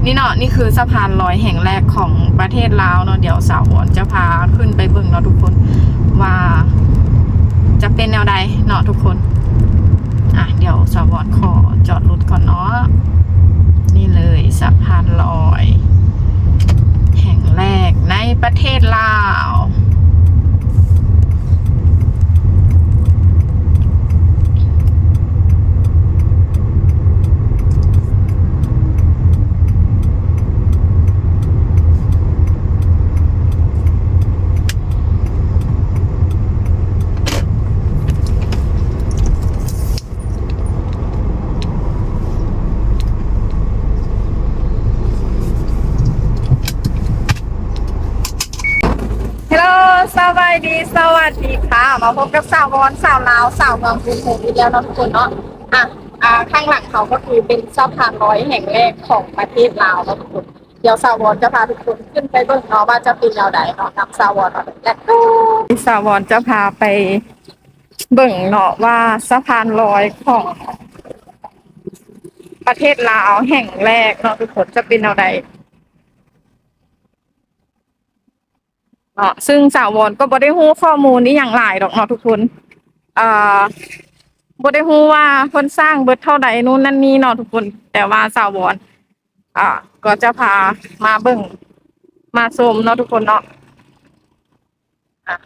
นี่เนาะนี่คือสะพานลอยแห่งแรกของประเทศลาวเนาะเดี๋ยวสาววอนจะพาขึ้นไปเบิ่งเนาะทุกคนว่าจะเป็นแนวใดเนาะทุกคนเดี๋ยวสาววอนขอจอดรถก่อนเนาะนี่เลยสะพานลอยแห่งแรกในประเทศลาว ฮัลโหลสบายดีสวัสดีค่ะมาพบกับสาววอนสาวลาวสาวเมืองกรุงเทพอีกแล้วเนาะทุกคนเนาะอ่ะข้างหลังเขาก็คือเป็นสะพานลอยแห่งแรกของประเทศลาวเนาะทุกคนเดี๋ยวสาววอนจะพาทุกคนขึ้นไปเบิ่งเนาะว่าจะเป็นแนวใดเนาะนำสาววอนมาแรกสาววอนจะพาไปเบิ่งเนาะว่าสะพานลอยของประเทศลาวแห่งแรกเนาะทุกคนจะเป็นแนวใด ซึ่งสาววอนก็บ่ได้ฮู้ข้อมูลนี้อย่างหลายดอกเนาะทุกคนอ่าบ่ได้ฮู้ว่าเพิ่นสร้างเบิดเท่าใดนู่นนั่นนี่เนาะทุกคนแต่ว่าสาววอนก็จะพามาเบิ่งมาชมเนาะทุกคนเนาะอ่ะ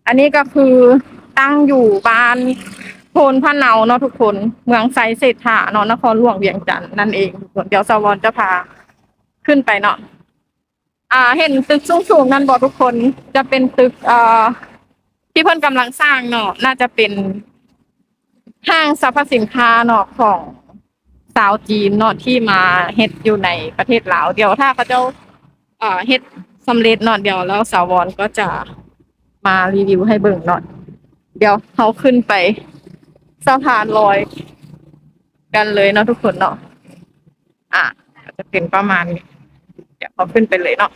อันนี้ก็คือตั้งอยู่บ้านโพนพะเนาเนาะทุกคนเมืองไซเศรษฐาเนาะนครหลวงเวียงจันทน์นั่นเองทุกคนเดี๋ยวสาววอนจะพาขึ้นไปเนาะ เห็นตึกสูงๆนั่นบอกทุกคนจะเป็นตึกที่เพิ่นกำลังสร้างเนาะน่าจะเป็นห้างสรรพสินค้าเนาะของสาวจีนเนาะที่มาเฮ็ดอยู่ในประเทศลาวเดี๋ยวถ้าเขาเจ้าเฮ็ดสำเร็จเนาะเดี๋ยวแล้วสาววอนก็จะมารีวิวให้เบิ่งเนาะเดี๋ยวเขาขึ้นไปสะพานลอยกันเลยเนาะทุกคนเนาะก็จะเป็นประมาณนี้เดี๋ยวเขาขึ้นไปเลยเนาะ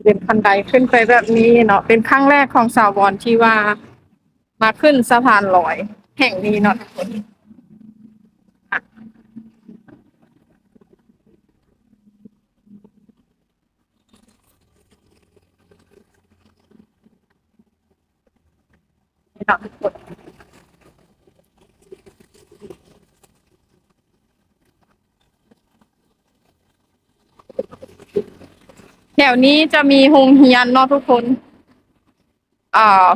เป็นคันไดขึ้นไปแบบนี้เนาะเป็นครั้งแรกของสาววอนที่ว่ามาขึ้นสะพานลอยแห่งนี้เนาะทุกคนอ่ะนี่เนาะทุกคนแถวนี้จะมีโรงเรียนเนาะทุกคน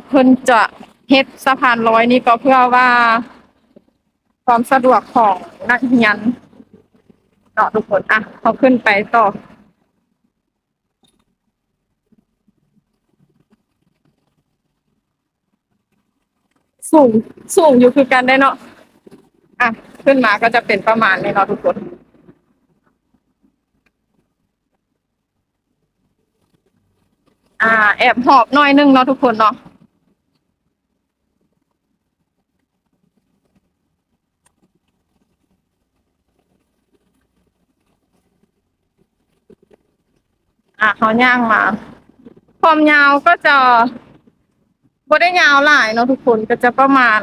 เพิ่นจะเฮ็ดสะพานลอยนี่ก็เพื่อว่าความสะดวกของนักเรียนเนาะทุกคนเขาขึ้นไปต่อสูงสูงอยู่คือกันได้เนาะขึ้นมาก็จะเป็นประมาณนี้เนาะทุกคนแอบหอบหน่อยนึงเนาะทุกคนเนาะ เขาย่างมาความยาวก็จะบ่ได้ยาวหลายเนาะทุกคนก็จะประมาณ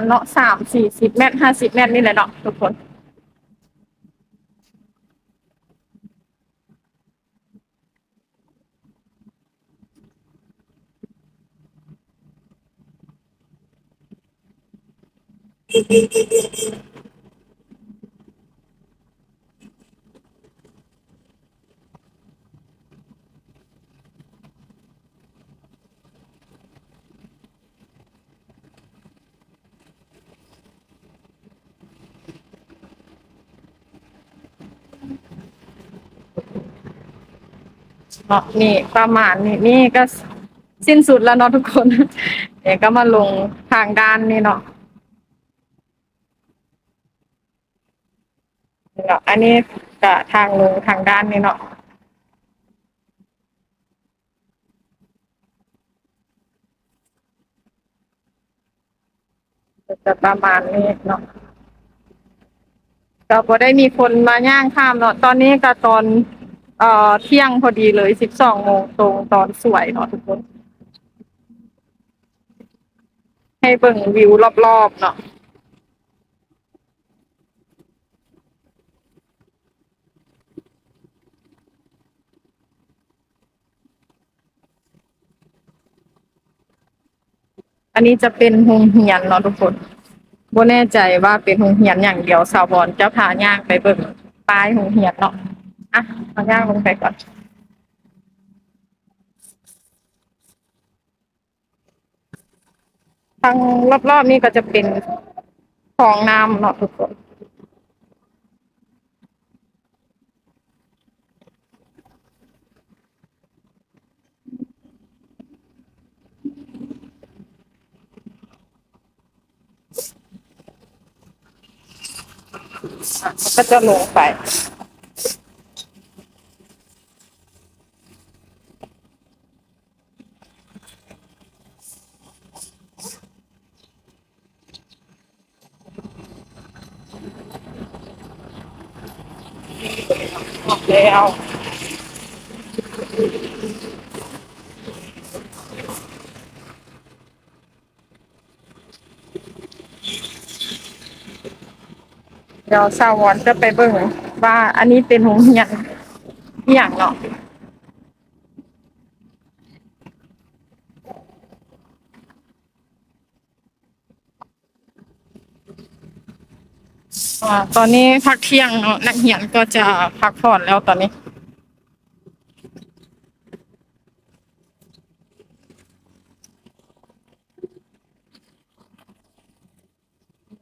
เนาะ30-40 เมตร50 เมตรนี่แหละเนาะทุกคนเนาะนี่ประมาณนี้นี่ก็สิ้นสุดแล้วเนาะทุกคนเดี๋ยวก็มาลงทางด้านนี้เนาะอันนี้ก็ทางลงทางด้านนี้เนาะจะประมาณนี้เนาะก็บ่ได้มีคนมาย่างข้ามเนาะตอนนี้ก็ตอน เที่ยงพอดีเลย12 โมงตรงตอนสวยเนาะทุกคนให้เบิ่งวิวรอบๆเนาะอันนี้จะเป็นโรงเรียนเนาะทุกคนบ่แน่ใจว่าเป็นโรงเรียนอย่างเดียวสาวบอนจะพาย่างไปเบิ่งป้ายโรงเรียนเนาะอ่ะเอาย่างลงไปก่อนทางรอบๆนี้ก็จะเป็นคลองน้ำเนาะทุกคนมันก็จะลงไปแล้วเดี๋ยวสาววอนจะไปเบิ่งว่าอันนี้เป็นโรงเรียนอหย่างเนาะ ตอนนี้พักเที่ยงเนาะนักเรียนก็จะพักผ่อนแล้วตอนนี้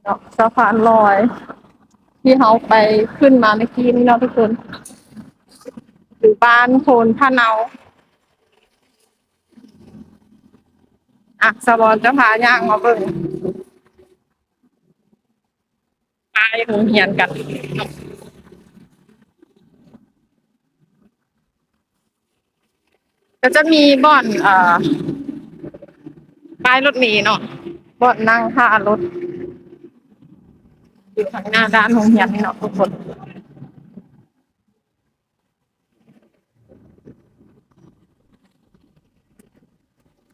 เนาะสะพานลอยที่เขาไปขึ้นมาเมื่อกี้นี่เนาะทุกคนหรือบ้านโพนพะเนาอ่ะสะบอนจะพาย่างมาเบิ่งไปโรงเรียนกันก็จะมีบ่อนป้ายรถเมล์เนาะบ่อนนั่งท่ารถอยู่ข้างหน้าด้านโรงเรียนนี่เนาะทุกคน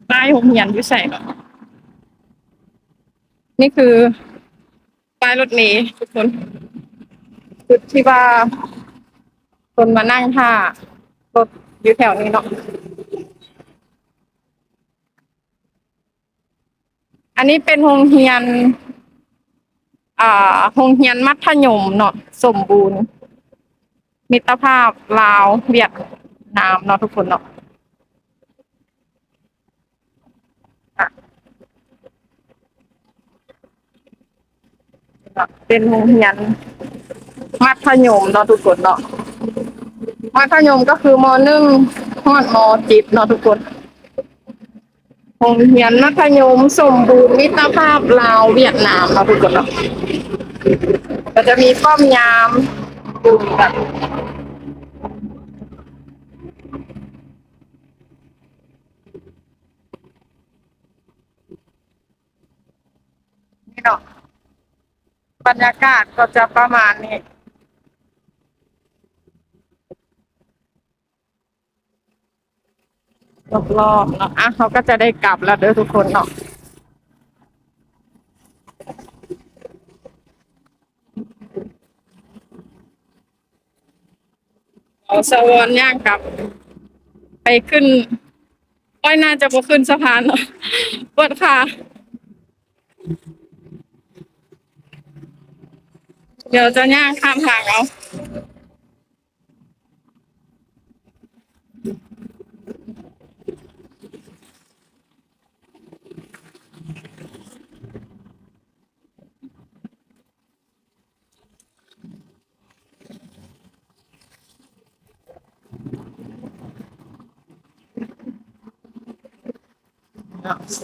ป้ายโรงเรียนอยู่ใส่เนาะนี่คือป้ายรถเมล์ทุกคนจุดที่ว่าคนมานั่งท่ารถอยู่แถวนี้เนาะอันนี้เป็นโรงเรียนโรงเรียนมัธยมเนาะสมบูรณ์มิตรภาพลาวเวียดนามเนาะทุกคนเนาะอ่ะเป็นโรงเรียนมัธยมเนาะทุกคนเนาะมัธยมก็คือม.1ฮอดม.10เนาะทุกคนโรงเรียนมัธยมสมบูรณ์มิตรภาพลาวเวียดนามเนาะทุกคนเนาะก็จะมีป้อมยามดูแบบนี้เนาะบรรยากาศก็จะประมาณนี้รอบๆเนาะอ่ะเขาก็จะได้กลับแล้วเด้อทุกคนเนาะเอาสวอนย่างกลับไปขึ้นอ้อยน่าจะบ่ขึ้นสะพานเนาะปวดขาเดี๋ยวจะย่างข้ามทางเอา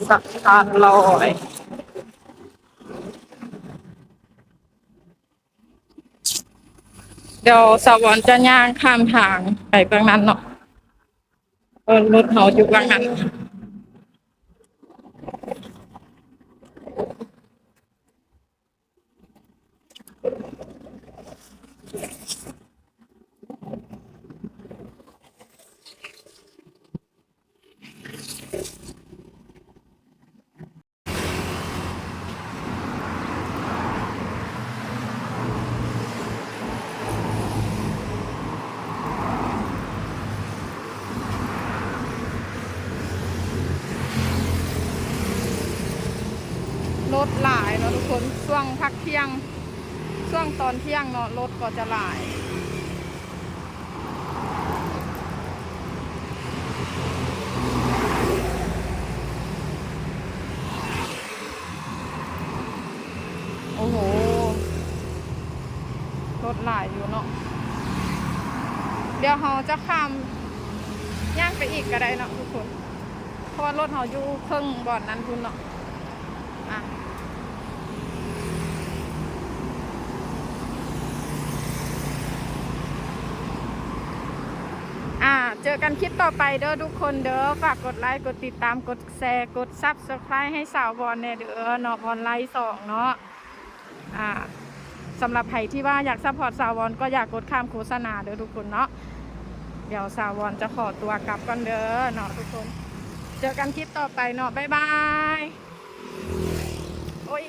สะพานลอยเดี๋ยวสวรรค์จะย่างข้ามทางไปเบื้องนั้นเนาะรถเขาอยู่เบื้องนั้น ช่วงพักเที่ยงช่วงตอนเที่ยงเนาะรถก็จะหลายโอ้โหรถหลายอยู่เนาะเดี๋ยวเราจะข้ามย่างไปอีกก็ได้เนาะทุกคนเพราะว่ารถเราอยู่ครึ่งบ่อนนั้นคุณเนาะอ่ะเจอกันคลิปต่อไปเด้อทุกคนเด้อฝากกดไลค์กดติดตามกดแชร์กดซับสไครต์ให้สาวบอลเนี่ยเด้อเนาะบอลไลฟ์2เนาะอ่าสำหรับใครที่ว่าอยากซัพพอร์ตสาวบอลก็อยากกดข้ามโฆษณาเด้อทุกคนเนาะเดี๋ยวสาวบอลจะขอตัวกลับกันเด้อเนาะทุกคนเจอกันคลิปต่อไปเนาะบ๊ายบายโอ้ย